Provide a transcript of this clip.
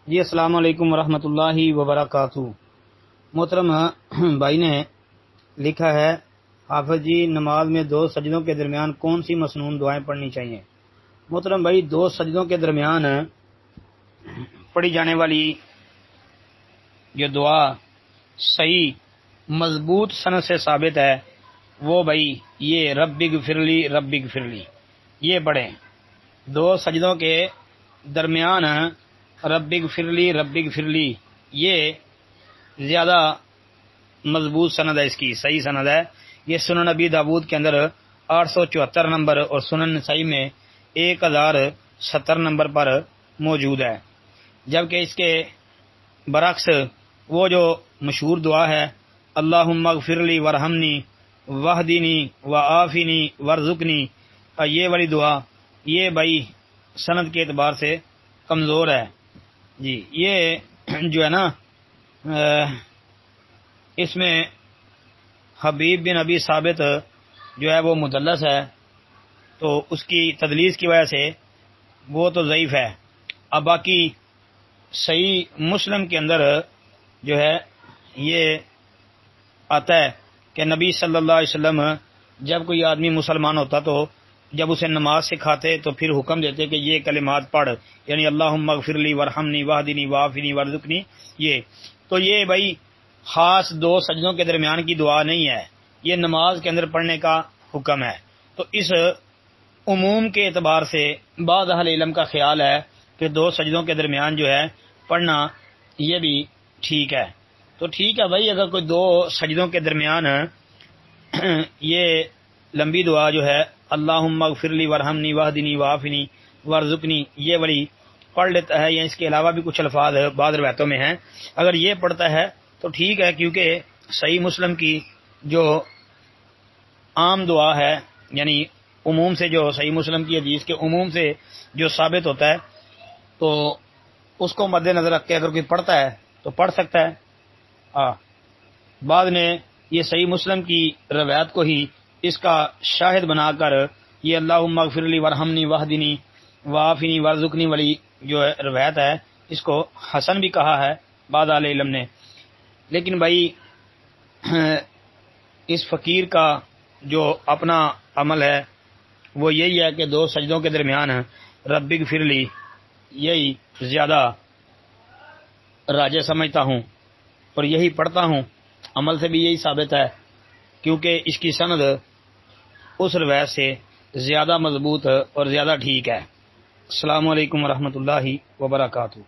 جی السلام علیکم ورحمۃ اللہ وبرکاتہ۔ محترم بھائی نے لکھا ہے، حافظ جی نماز میں دو سجدوں کے درمیان کون سی مسنون دعائیں پڑھنی چاہیے؟ محترم بھائی، دو سجدوں کے درمیان پڑھی جانے والی جو دعا صحیح مضبوط سند سے ثابت ہے وہ بھائی یہ رب اغفرلی رب اغفرلی یہ پڑھیں۔ دو سجدوں کے درمیان رب اغفرلی رب اغفرلی یہ زیادہ مضبوط سند ہے، اس کی صحیح سند ہے۔ یہ سنن نبی داود کے اندر 874 نمبر اور سنن نسائی میں 1070 نمبر پر موجود ہے، جبکہ اس کے برعکس وہ جو مشہور دعا ہے اللہم اغفر لی ورحمنی واہدنی وعافنی وارزقنی، یہ والی دعا یہ بھائی سند کے اعتبار سے کمزور ہے۔ جی یہ جو ہے نا اس میں حبیب بن ابی ثابت جو ہے وہ مدلس ہے، تو اس کی تدلیس کی وجہ سے وہ تو ضعیف ہے۔ اب باقی صحیح مسلم کے اندر جو ہے یہ آتا ہے کہ نبی صلی اللہ علیہ وسلم جب کوئی آدمی مسلمان ہوتا تو جب اسے نماز سکھاتے تو پھر حکم دیتے کہ یہ کلمات پڑھ، یعنی اللہم اغفر لی ورحمنی واہدنی وعافنی وارزقنی یہ بھائی خاص دو سجدوں کے درمیان کی دعا نہیں ہے، یہ نماز کے اندر پڑھنے کا حکم ہے۔ تو اس عموم کے اعتبار سے بعض اہل علم کا خیال ہے کہ دو سجدوں کے درمیان جو ہے پڑھنا یہ بھی ٹھیک ہے۔ تو ٹھیک ہے بھائی، اگر کوئی دو سجدوں کے درمیان یہ لمبی دعا جو ہے اللہم اغفر لی ورحمنی واہدنی وعافنی وارزقنی یہ والی پڑھ لیتا ہے، یا اس کے علاوہ بھی کچھ الفاظ بعض روایتوں میں ہیں، اگر یہ پڑھتا ہے تو ٹھیک ہے، کیونکہ صحیح مسلم کی جو عام دعا ہے، یعنی عموم سے جو صحیح مسلم کی حدیث کے عموم سے جو ثابت ہوتا ہے تو اس کو مد نظر رکھ کے اگر کوئی پڑھتا ہے تو پڑھ سکتا ہے۔ بعد نے یہ صحیح مسلم کی روایت کو ہی اس کا شاہد بنا کر یہ اللہم اغفر لی ورحمنی واہدنی وعافنی وارزقنی والی جو روایت ہے اس کو حسن بھی کہا ہے بعض اہل علم نے۔ لیکن بھائی اس فقیر کا جو اپنا عمل ہے وہ یہی ہے کہ دو سجدوں کے درمیان رب اغفر لی یہی زیادہ راجح سمجھتا ہوں اور یہی پڑھتا ہوں، عمل سے بھی یہی ثابت ہے، کیونکہ اس کی سند اس روایت سے زیادہ مضبوط اور زیادہ ٹھیک ہے۔ السلام علیکم ورحمۃ اللہ وبرکاتہ۔